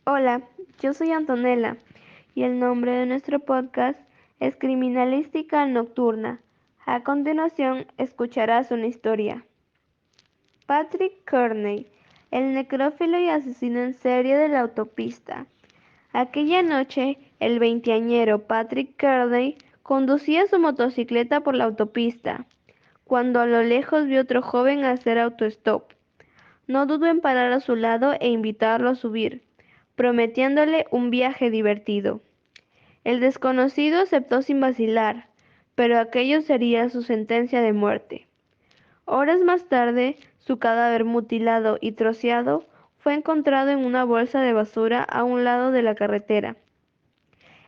Hola, yo soy Antonella y el nombre de nuestro podcast es Criminalística Nocturna. A continuación escucharás una historia. Patrick Kearney, el necrófilo y asesino en serie de la autopista. Aquella noche, el veinteañero Patrick Kearney conducía su motocicleta por la autopista, cuando a lo lejos vio otro joven hacer autostop. No dudó en parar a su lado e invitarlo a subir, prometiéndole un viaje divertido. El desconocido aceptó sin vacilar, pero aquello sería su sentencia de muerte. Horas más tarde, su cadáver mutilado y troceado fue encontrado en una bolsa de basura a un lado de la carretera.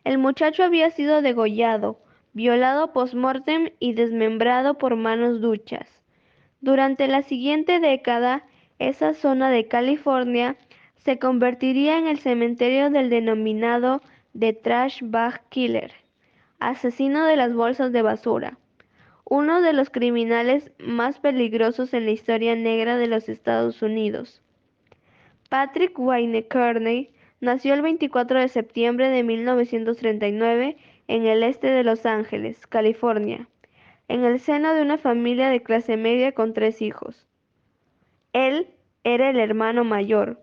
El muchacho había sido degollado, violado post-mortem y desmembrado por manos duchas. Durante la siguiente década, esa zona de California se convertiría en el cementerio del denominado The Trash Bag Killer, asesino de las bolsas de basura, uno de los criminales más peligrosos en la historia negra de los Estados Unidos. Patrick Wayne Kearney nació el 24 de septiembre de 1939 en el este de Los Ángeles, California, en el seno de una familia de clase media con 3 hijos. Él era el hermano mayor.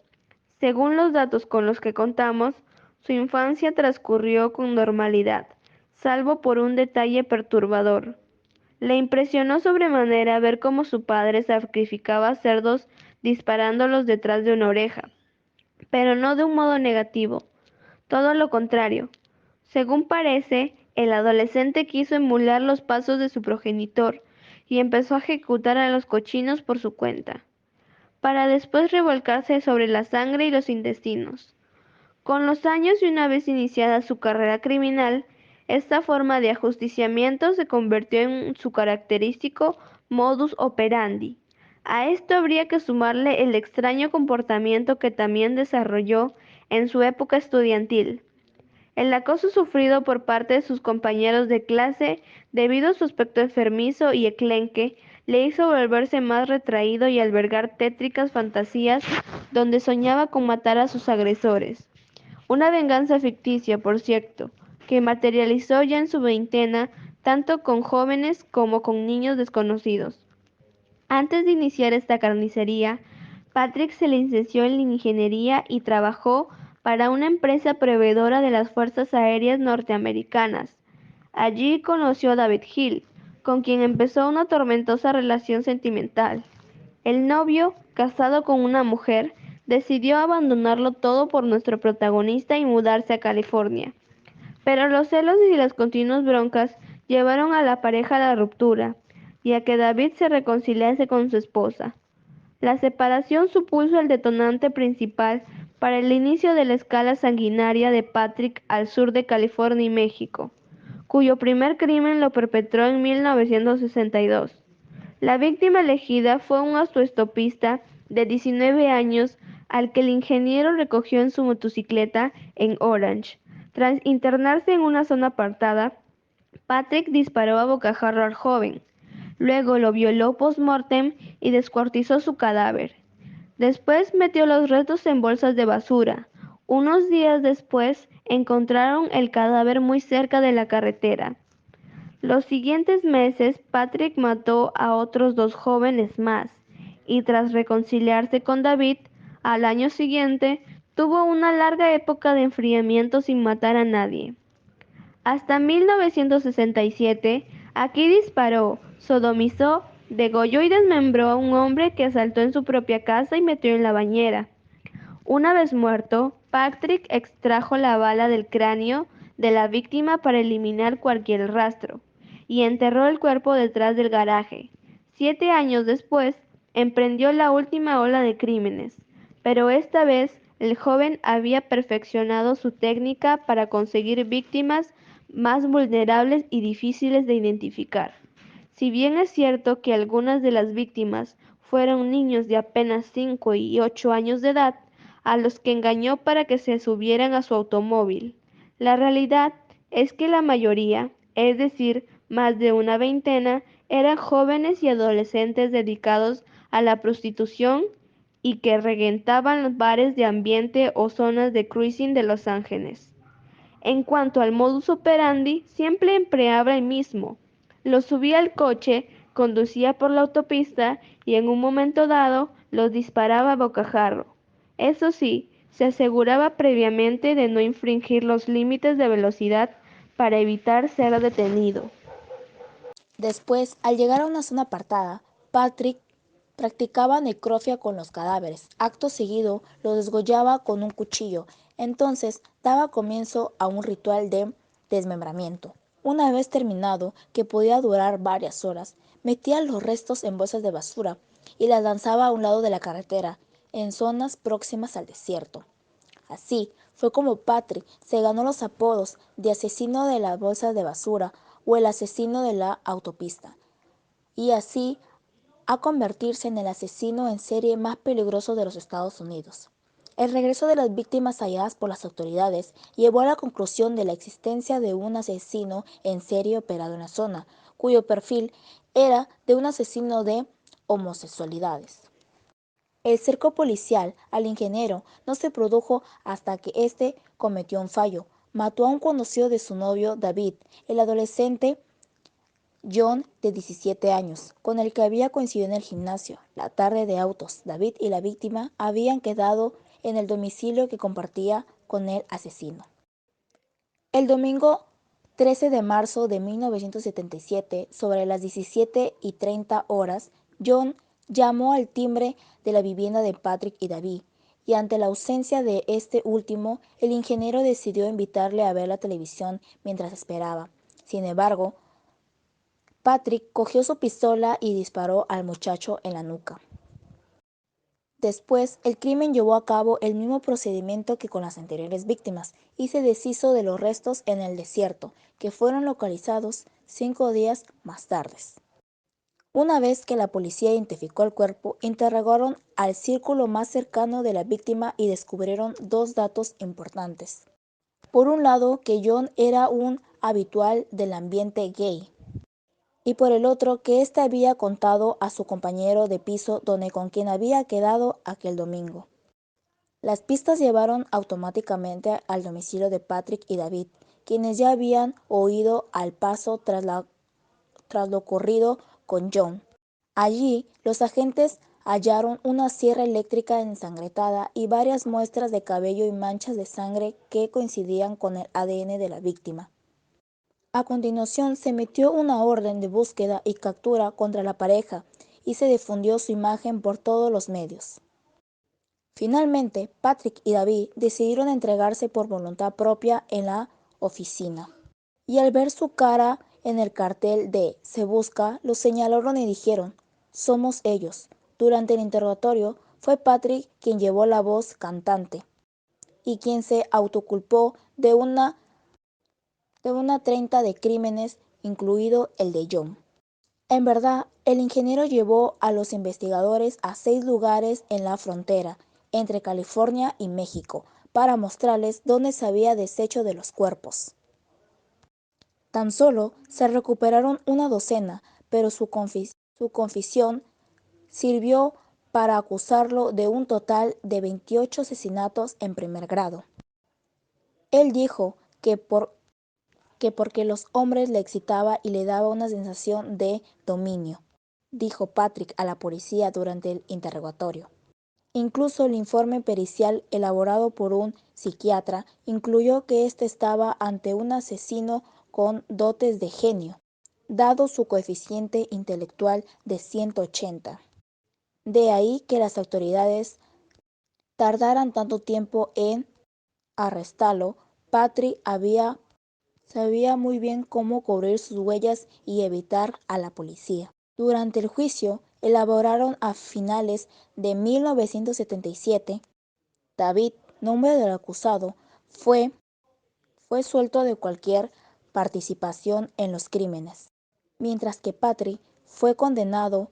Según los datos con los que contamos, su infancia transcurrió con normalidad, salvo por un detalle perturbador. Le impresionó sobremanera ver cómo su padre sacrificaba cerdos disparándolos detrás de una oreja, pero no de un modo negativo, todo lo contrario. Según parece, el adolescente quiso emular los pasos de su progenitor y empezó a ejecutar a los cochinos por su cuenta, para después revolcarse sobre la sangre y los intestinos. Con los años y una vez iniciada su carrera criminal, esta forma de ajusticiamiento se convirtió en su característico modus operandi. A esto habría que sumarle el extraño comportamiento que también desarrolló en su época estudiantil. El acoso sufrido por parte de sus compañeros de clase debido a su aspecto enfermizo y enclenque le hizo volverse más retraído y albergar tétricas fantasías donde soñaba con matar a sus agresores. Una venganza ficticia, por cierto, que materializó ya en su veintena tanto con jóvenes como con niños desconocidos. Antes de iniciar esta carnicería, Patrick se licenció en ingeniería y trabajó para una empresa proveedora de las Fuerzas Aéreas Norteamericanas. Allí conoció a David Hill, con quien empezó una tormentosa relación sentimental. El novio, casado con una mujer, decidió abandonarlo todo por nuestro protagonista y mudarse a California. Pero los celos y las continuas broncas llevaron a la pareja a la ruptura, y a que David se reconciliase con su esposa. La separación supuso el detonante principal para el inicio de la escala sanguinaria de Patrick al sur de California y México, cuyo primer crimen lo perpetró en 1962. La víctima elegida fue un autoestopista de 19 años al que el ingeniero recogió en su motocicleta en Orange. Tras internarse en una zona apartada, Patrick disparó a bocajarro al joven. Luego lo violó post-mortem y descuartizó su cadáver. Después metió los restos en bolsas de basura. Unos días después encontraron el cadáver muy cerca de la carretera. Los siguientes meses, Patrick mató a otros 2 jóvenes más, y tras reconciliarse con David, al año siguiente, tuvo una larga época de enfriamiento sin matar a nadie. Hasta 1967, aquí disparó, sodomizó, degolló y desmembró a un hombre que asaltó en su propia casa y metió en la bañera. Una vez muerto, Patrick extrajo la bala del cráneo de la víctima para eliminar cualquier rastro, y enterró el cuerpo detrás del garaje. 7 años después, emprendió la última ola de crímenes, pero esta vez el joven había perfeccionado su técnica para conseguir víctimas más vulnerables y difíciles de identificar. Si bien es cierto que algunas de las víctimas fueron niños de apenas 5 y 8 años de edad, a los que engañó para que se subieran a su automóvil, la realidad es que la mayoría, es decir, más de una veintena, eran jóvenes y adolescentes dedicados a la prostitución y que regentaban los bares de ambiente o zonas de cruising de Los Ángeles. En cuanto al modus operandi, siempre empleaba el mismo. Los subía al coche, conducía por la autopista y en un momento dado los disparaba a bocajarro. Eso sí, se aseguraba previamente de no infringir los límites de velocidad para evitar ser detenido. Después, al llegar a una zona apartada, Patrick practicaba necropsia con los cadáveres. Acto seguido, los desgollaba con un cuchillo. Entonces, daba comienzo a un ritual de desmembramiento. Una vez terminado, que podía durar varias horas, metía los restos en bolsas de basura y las lanzaba a un lado de la carretera, en zonas próximas al desierto. Así fue como Patrick se ganó los apodos de asesino de las bolsas de basura o el asesino de la autopista, y así a convertirse en el asesino en serie más peligroso de los Estados Unidos. El regreso de las víctimas halladas por las autoridades llevó a la conclusión de la existencia de un asesino en serie operado en la zona, cuyo perfil era de un asesino de homosexualidades. El cerco policial al ingeniero no se produjo hasta que éste cometió un fallo. Mató a un conocido de su novio David, el adolescente John, de 17 años, con el que había coincidido en el gimnasio. La tarde de autos, David y la víctima habían quedado en el domicilio que compartía con el asesino. El domingo 13 de marzo de 1977, sobre las 17:30 horas, John llamó al timbre de la vivienda de Patrick y David, y ante la ausencia de este último, el ingeniero decidió invitarle a ver la televisión mientras esperaba. Sin embargo, Patrick cogió su pistola y disparó al muchacho en la nuca. Después, el crimen llevó a cabo el mismo procedimiento que con las anteriores víctimas y se deshizo de los restos en el desierto, que fueron localizados 5 días más tarde. Una vez que la policía identificó el cuerpo, interrogaron al círculo más cercano de la víctima y descubrieron dos datos importantes. Por un lado, que John era un habitual del ambiente gay, y por el otro que éste había contado a su compañero de piso con quien había quedado aquel domingo. Las pistas llevaron automáticamente al domicilio de Patrick y David, quienes ya habían oído al paso tras lo ocurrido con John. Allí, los agentes hallaron una sierra eléctrica ensangrentada y varias muestras de cabello y manchas de sangre que coincidían con el ADN de la víctima. A continuación, se emitió una orden de búsqueda y captura contra la pareja y se difundió su imagen por todos los medios. Finalmente, Patrick y David decidieron entregarse por voluntad propia en la oficina. Y al ver su cara en el cartel de "Se busca", los señalaron y dijeron: "Somos ellos". Durante el interrogatorio, fue Patrick quien llevó la voz cantante y quien se autoculpó de una 30 de crímenes, incluido el de John. En verdad, el ingeniero llevó a los investigadores a 6 lugares en la frontera entre California y México para mostrarles dónde se había deshecho de los cuerpos. Tan solo se recuperaron una docena, pero su confesión sirvió para acusarlo de un total de 28 asesinatos en primer grado. Él dijo que porque los hombres le excitaba y le daba una sensación de dominio, dijo Patrick a la policía durante el interrogatorio. Incluso el informe pericial elaborado por un psiquiatra incluyó que éste estaba ante un asesino con dotes de genio, dado su coeficiente intelectual de 180. De ahí que las autoridades tardaran tanto tiempo en arrestarlo. Patrick sabía muy bien cómo cubrir sus huellas y evitar a la policía. Durante el juicio, elaboraron a finales de 1977, David, nombre del acusado, fue suelto de cualquier participación en los crímenes, mientras que Patrick fue condenado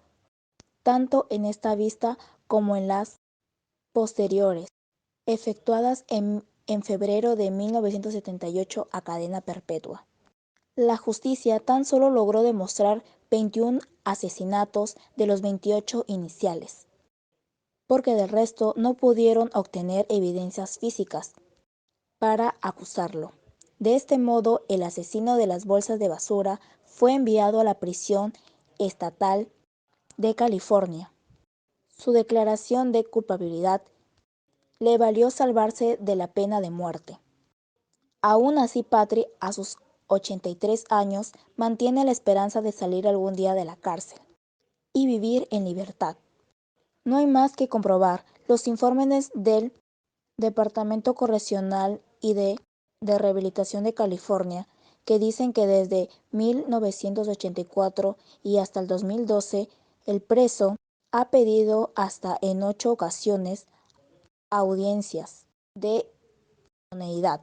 tanto en esta vista como en las posteriores, efectuadas en febrero de 1978 a cadena perpetua. La justicia tan solo logró demostrar 21 asesinatos de los 28 iniciales. porque del resto no pudieron obtener evidencias físicas para acusarlo. De este modo, el asesino de las bolsas de basura fue enviado a la prisión estatal de California. Su declaración de culpabilidad le valió salvarse de la pena de muerte. Aún así, Patrick, a sus 83 años, mantiene la esperanza de salir algún día de la cárcel y vivir en libertad. No hay más que comprobar. Los informes del Departamento Correccional y de Rehabilitación de California, que dicen que desde 1984 y hasta el 2012, el preso ha pedido hasta en 8 ocasiones audiencias de idoneidad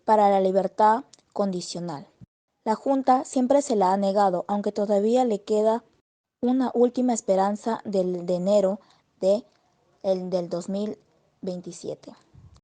para la libertad condicional. La Junta siempre se la ha negado, aunque todavía le queda una última esperanza de enero del 2027.